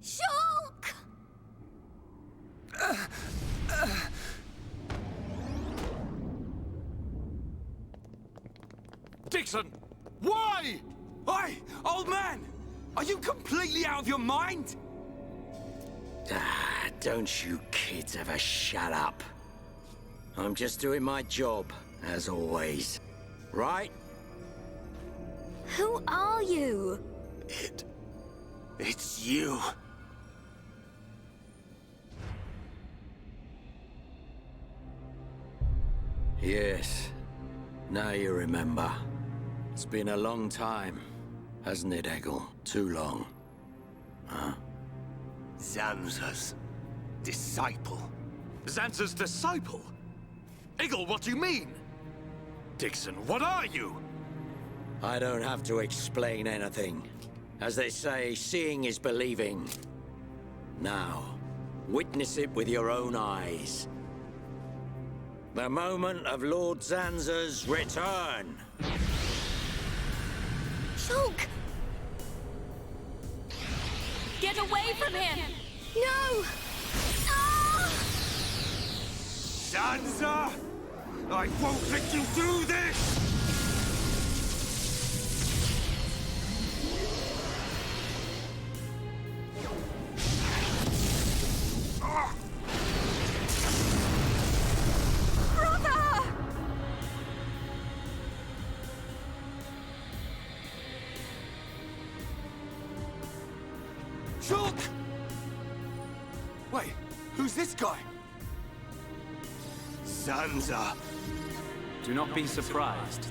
Shulk! Dixon! Why? Oi, old man! Are you completely out of your mind? Don't you kids ever shut up. I'm just doing my job, as always. Right? Who are you? It's you. Yes. Now you remember. It's been a long time, hasn't it, Eggle? Too long. Huh? Zanza's disciple. Zanza's disciple? Iggle, what do you mean? Dixon, what are you? I don't have to explain anything. As they say, seeing is believing. Now, witness it with your own eyes. The moment of Lord Zanza's return. Shulk! Get away from him! No! Ah! Zanza! I won't let you do this! Brother! Shulk! Wait, who's this guy? Zanza. Do not be surprised.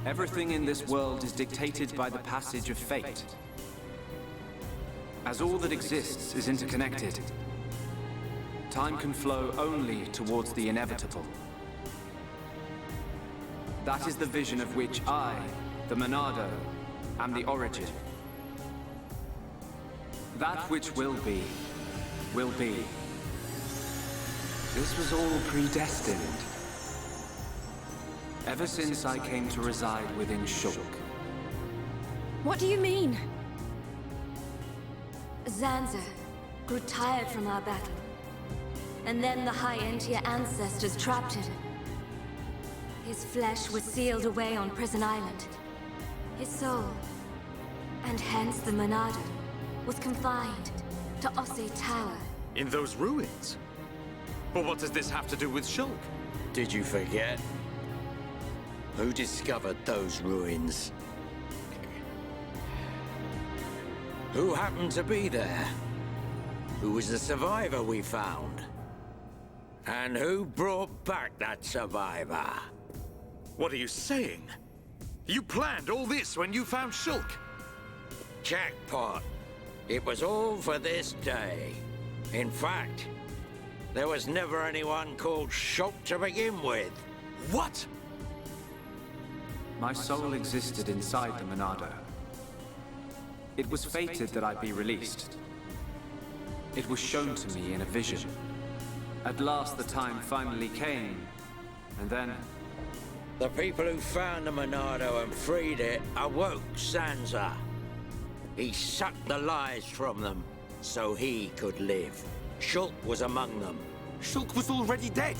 Everything in this world is dictated by the passage of fate. As all that exists is interconnected, time can flow only towards the inevitable. That is the vision of which I, the Monado, am the origin. That which will be, will be. This was all predestined. Ever since I came to reside within Shulk. What do you mean? Zanza grew tired from our battle. And then the High Entia ancestors trapped him. His flesh was sealed away on Prison Island. His soul, and hence the Monado, was confined to Osse Tower. In those ruins? But what does this have to do with Shulk? Did you forget? Who discovered those ruins? Who happened to be there? Who was the survivor we found? And who brought back that survivor? What are you saying? You planned all this when you found Shulk? Jackpot. It was all for this day. In fact, there was never anyone called Shulk to begin with. What? My soul existed inside the Monado. It was fated that I be released. It was shown to me in a vision. At last the time finally came, and then... The people who found the Monado and freed it awoke Zanza. He sucked the lives from them, so he could live. Shulk was among them. Shulk was already dead!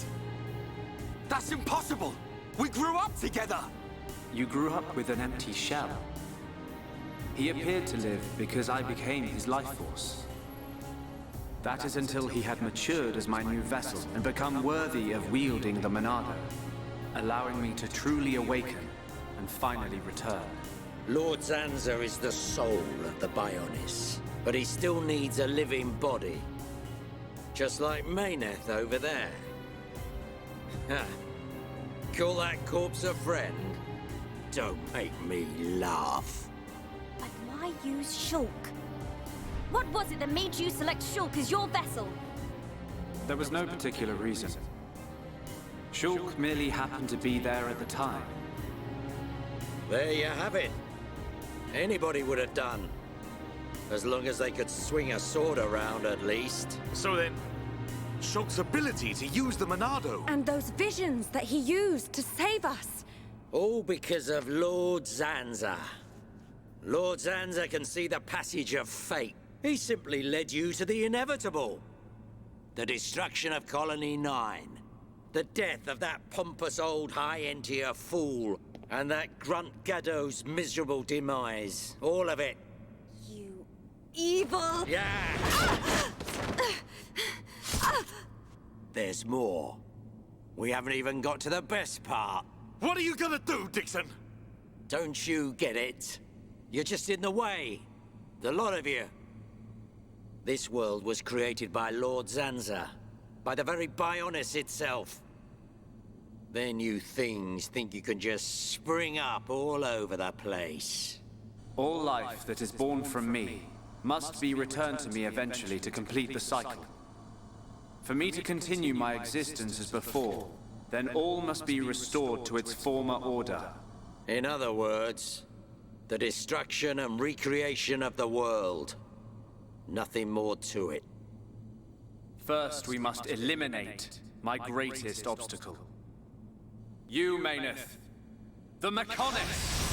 That's impossible! We grew up together! You grew up with an empty shell. He appeared to live because I became his life force. That is until he had matured as my new vessel and become worthy of wielding the Monado, allowing me to truly awaken and finally return. Lord Zanza is the soul of the Bionis, but he still needs a living body. Just like Mayneth over there. Ha! Call that corpse a friend? Don't make me laugh. But why use Shulk? What was it that made you select Shulk as your vessel? There was no particular reason. Shulk merely happened to be there at the time. There you have it. Anybody would have done. As long as they could swing a sword around, at least. So then, Shulk's ability to use the Monado... And those visions that he used to save us. All because of Lord Zanza. Lord Zanza can see the passage of fate. He simply led you to the inevitable. The destruction of Colony 9. The death of that pompous old High Entia fool. And that Grunt Gaddo's miserable demise. All of it. You evil! Yeah! There's more. We haven't even got to the best part. What are you gonna do, Dixon? Don't you get it? You're just in the way. The lot of you. This world was created by Lord Zanza. By the very Bionis itself. Then you things think you can just spring up all over the place. All life that is born from me must be returned to me eventually to complete the cycle. For me to continue my existence as before, then all must be restored to its former order. In other words, the destruction and recreation of the world. Nothing more to it. First, we must eliminate my greatest obstacle. You, Mayneth. The Mechonis!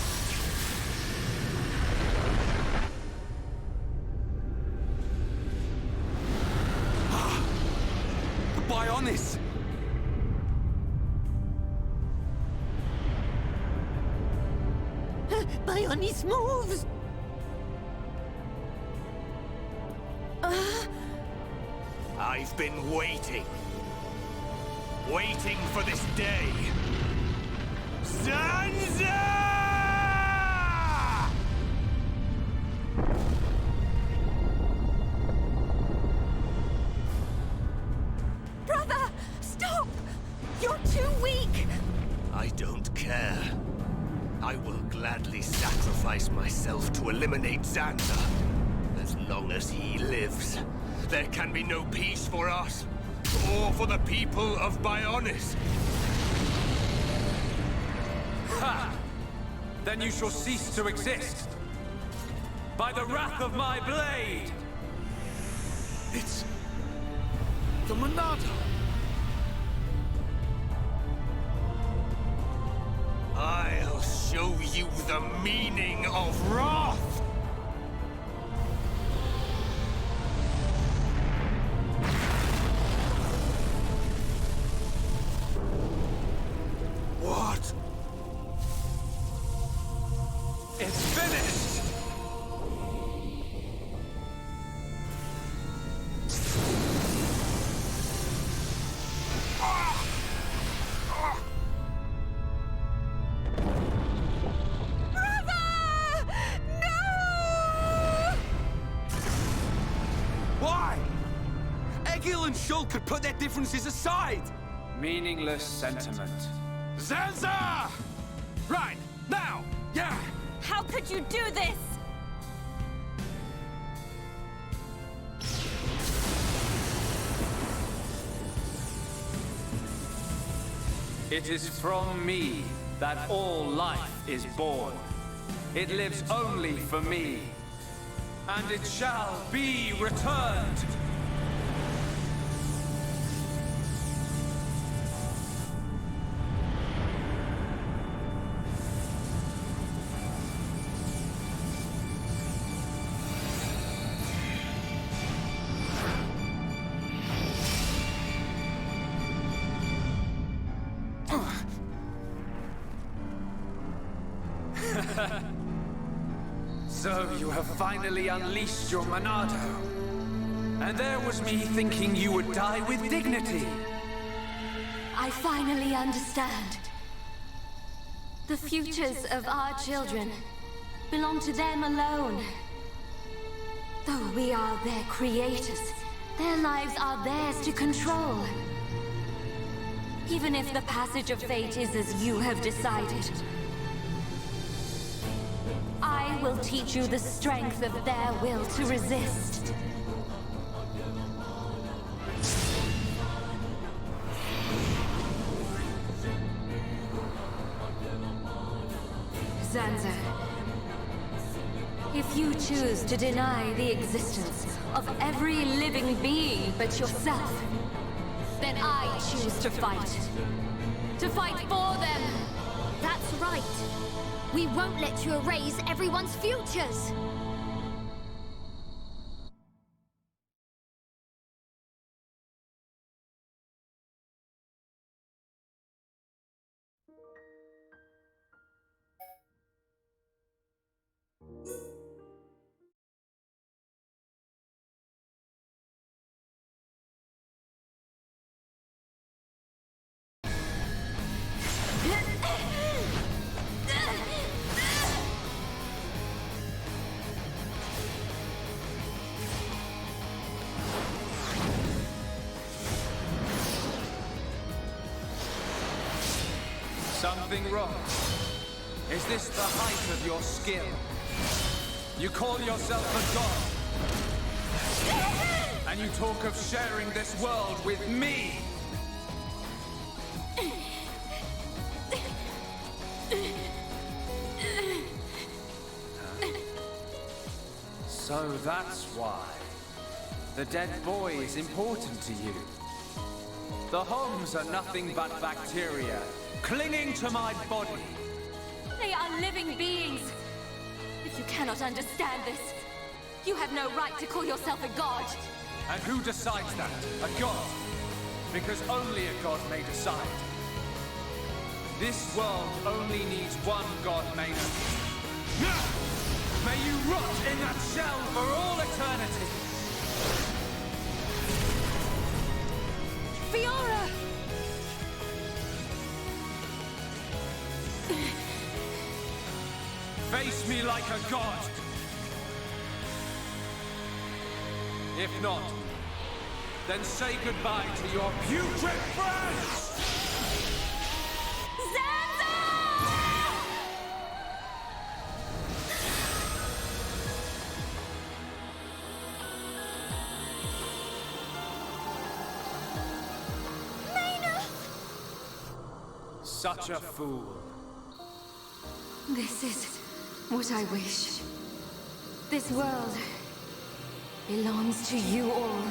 The Bionis! Bionis moves! I've been waiting. Waiting for this day. Zanza! Brother! Stop! You're too weak! I don't care. I will gladly sacrifice myself to eliminate Zanza. As long as he lives, there can be no peace for us, or for the people of Bionis. Ha! Then you shall cease to exist. By the wrath of my blade! It's the Monado. I'll show you the meaning of wrath! What? It's finished! Why? Egil and Shulk could put their differences aside! Meaningless sentiment. Zanza! Right, now! Yeah! How could you do this? It is from me that all life is born. It lives only for me. And it shall be returned. So you have finally unleashed your Monado. And there was me thinking you would die with dignity. I finally understand. The futures of our children belong to them alone. Though we are their creators, their lives are theirs to control. Even if the passage of fate is as you have decided, I will teach you the strength of their will to resist. Zanza, if you choose to deny the existence of every living being but yourself, then I choose to fight. To fight for them! That's right. We won't let you erase everyone's futures. Something wrong? Is this the height of your skill? You call yourself a god? And you talk of sharing this world with me? So that's why. The dead boy is important to you. The Homs are nothing but bacteria, clinging to my body. They are living beings. If you cannot understand this, you have no right to call yourself a god. And who decides that? A god? Because only a god may decide. This world only needs one god, Maynard. May you rot in that shell for all eternity! Fiora! Face me like a god! If not, then say goodbye to your putrid friends! Zanza! Such a fool. This is what I wish. This world belongs to you all.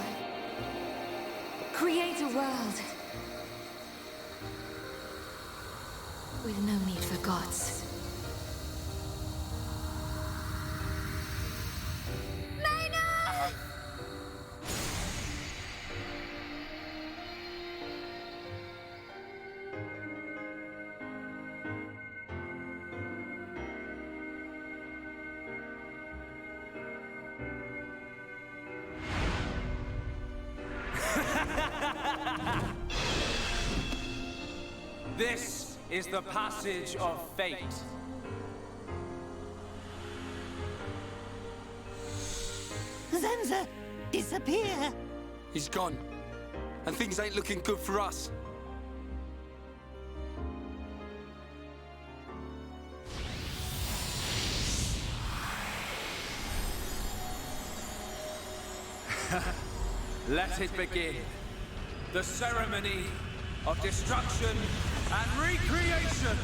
Create a world with no need for gods. Maynard! This is the passage of fate. Zanza, disappear! He's gone. And things ain't looking good for us. Let it begin. The ceremony of destruction and recreation!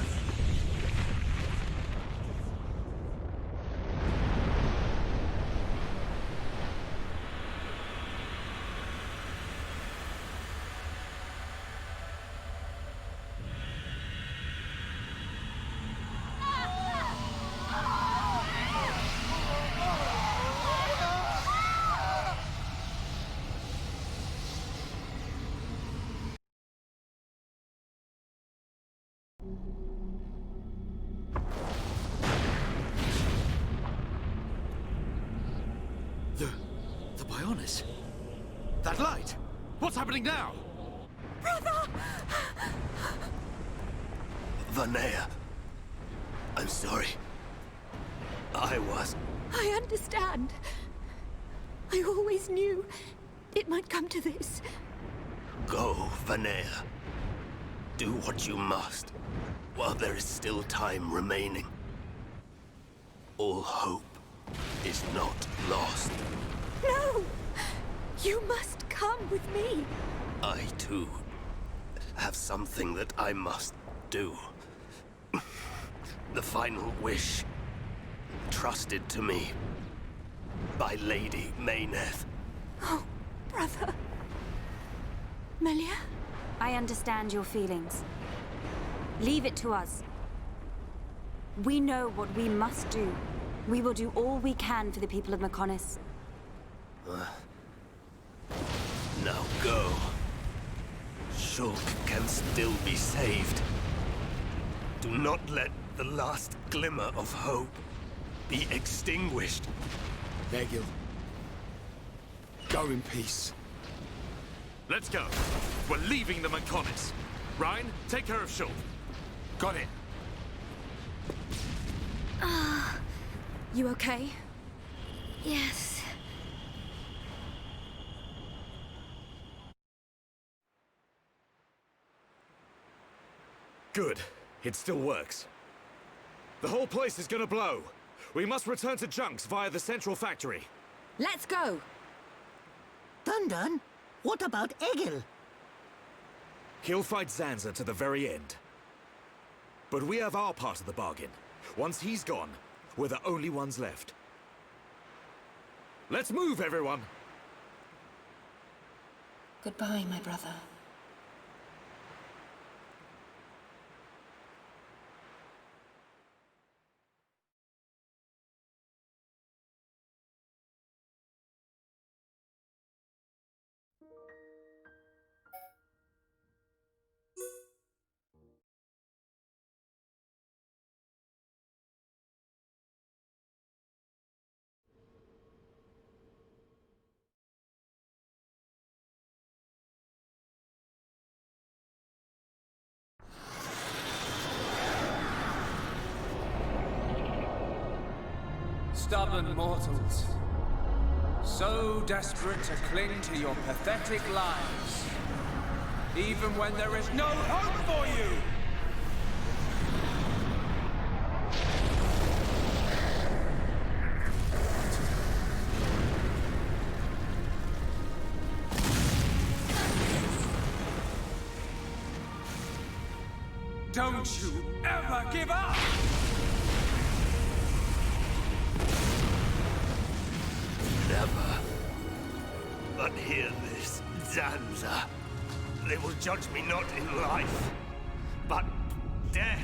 The Bionis? That light! What's happening now? Brother! Vanea. I'm sorry. I understand. I always knew it might come to this. Go, Vanea. Do what you must, while there is still time remaining. All hope is not lost. No! You must come with me. I, too, have something that I must do. The final wish, trusted to me by Lady Mayneth. Oh, brother. Melia? I understand your feelings. Leave it to us. We know what we must do. We will do all we can for the people of Mechonis. Now go. Shulk can still be saved. Do not let the last glimmer of hope be extinguished. Egil. Go in peace. Let's go. We're leaving the Mechonis. Ryan, take care of Shulk. Got it. You okay? Yes. Good. It still works. The whole place is gonna blow. We must return to Junks via the central factory. Let's go! Dun, what about Egil? He'll fight Zanza to the very end. But we have our part of the bargain. Once he's gone, we're the only ones left. Let's move, everyone! Goodbye, my brother. Stubborn mortals, so desperate to cling to your pathetic lives, even when there is no hope for you! Don't you ever give up! Never. But hear this, Zanza. They will judge me not in life, but death.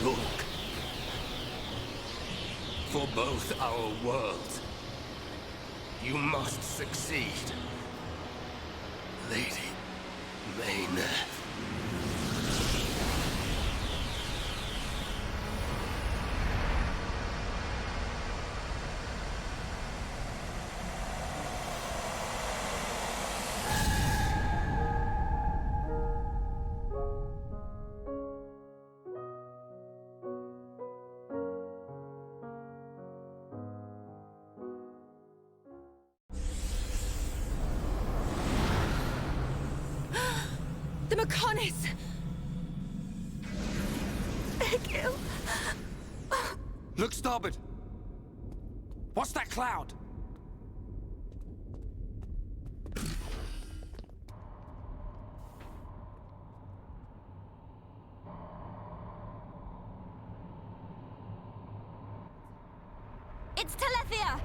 Shulk. For both our worlds, you must succeed. Lady Mayneth. The Mechonis! Egil! Look starboard! What's that cloud? It's Telethia!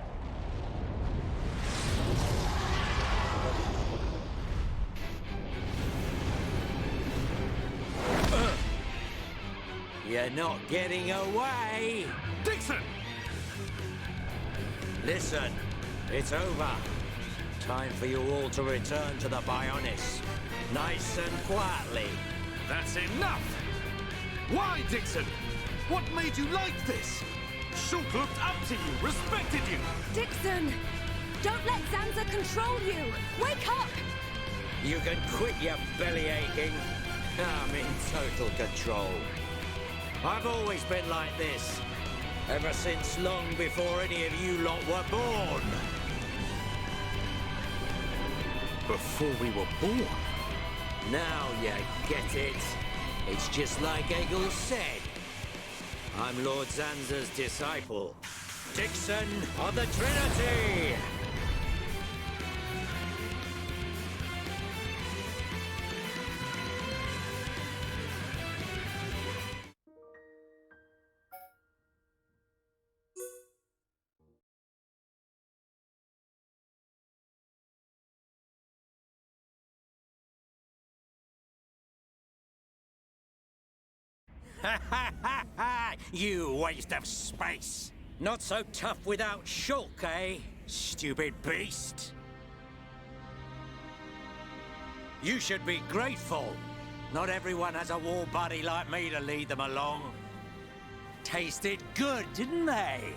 You're not getting away! Dixon! Listen, it's over. Time for you all to return to the Bionis. Nice and quietly. That's enough! Why, Dixon? What made you like this? Shulk looked up to you, respected you! Dixon! Don't let Zanza control you! Wake up! You can quit your belly aching. I'm in total control. I've always been like this. Ever since long before any of you lot were born. Before we were born? Now you get it. It's just like Egil said. I'm Lord Zanza's disciple. Dixon of the Trinity! You waste of space! Not so tough without Shulk, eh? Stupid beast. You should be grateful. Not everyone has a war buddy like me to lead them along. Tasted good, didn't they?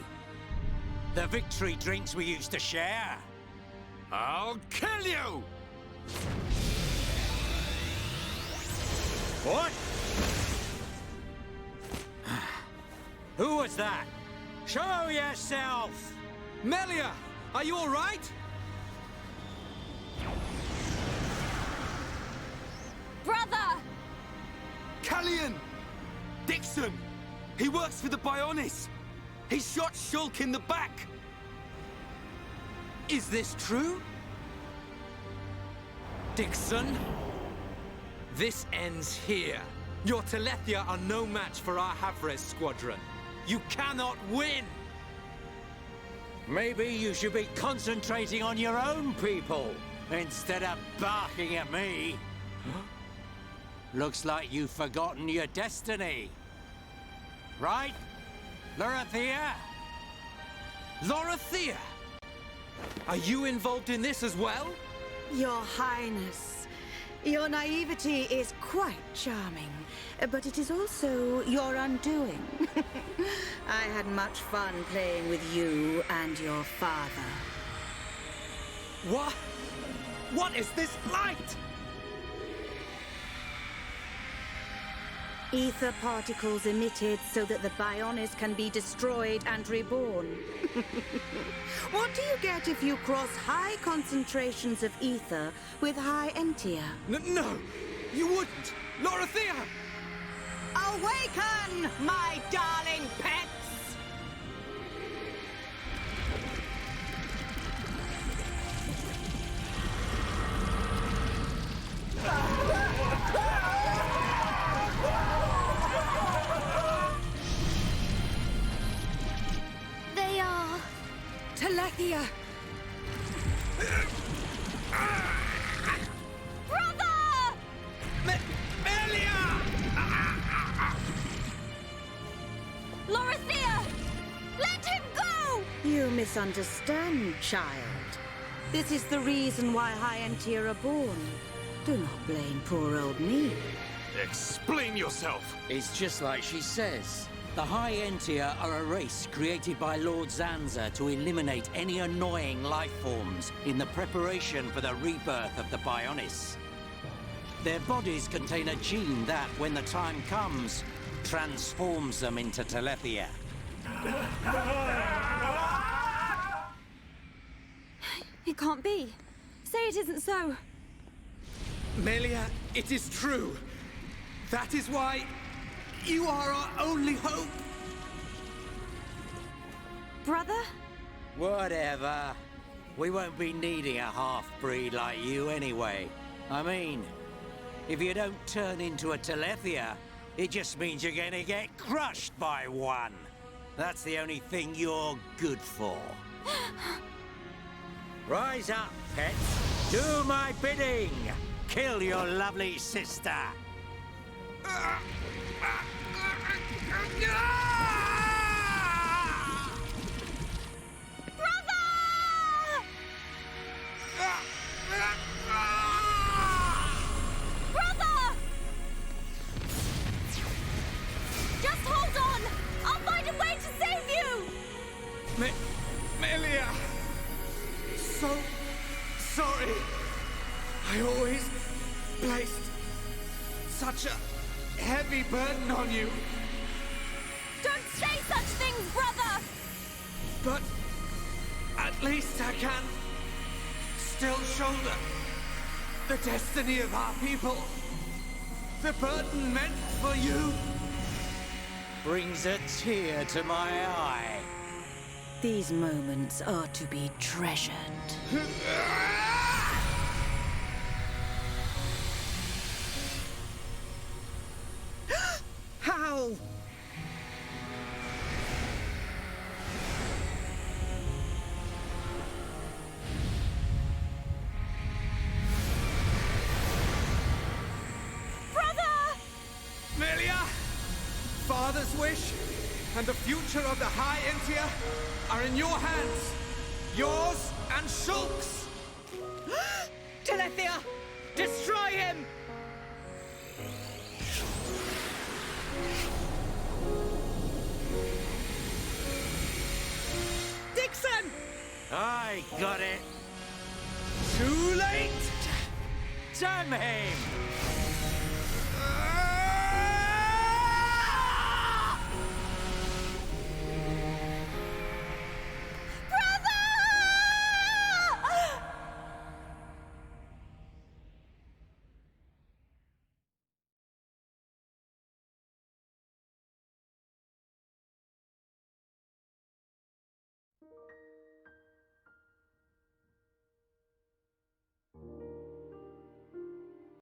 The victory drinks we used to share. I'll kill you! What? Who was that? Show yourself! Melia, are you all right? Brother! Callian! Dixon! He works for the Bionis! He shot Shulk in the back! Is this true? Dixon? This ends here. Your Telethia are no match for our Havres squadron. You cannot win! Maybe you should be concentrating on your own people, instead of barking at me. Looks like you've forgotten your destiny. Right? Lorithia? Lorithia! Are you involved in this as well? Your Highness, your naivety is quite charming, but it is also your undoing. I had much fun playing with you and your father. What? What is this light? Ether particles emitted so that the Bionis can be destroyed and reborn. What do you get if you cross high concentrations of ether with High Entia? No! You wouldn't! Lorithia! Awaken, my darling pets! They are... Telethia! Brother! Melia! Lorithia! Let him go! You misunderstand, child. This is the reason why High Entia are born. Do not blame poor old me. Explain yourself! It's just like she says. The High Entia are a race created by Lord Zanza to eliminate any annoying life forms in the preparation for the rebirth of the Bionis. Their bodies contain a gene that, when the time comes, transforms them into Telethia. It can't be. Say it isn't so. Melia, it is true. That is why you are our only hope. Brother? Whatever. We won't be needing a half-breed like you anyway. I mean, if you don't turn into a Telethia, it just means you're gonna get crushed by one. That's the only thing you're good for. Rise up, pets. Do my bidding. Kill your lovely sister. Brother! Just hold on! I'll find a way to save you! Melia! So sorry. I always placed such a heavy burden on you. Don't say such things, brother! But at least I can still shoulder the destiny of our people. The burden meant for you. Brings a tear to my eye. These moments are to be treasured. How? Brother! Melia! Father's wish and the future of the High Entia are in your hands. Yours and Shulk's. Telethia! Destroy him! Dixon! I got it. Too late! Damn him!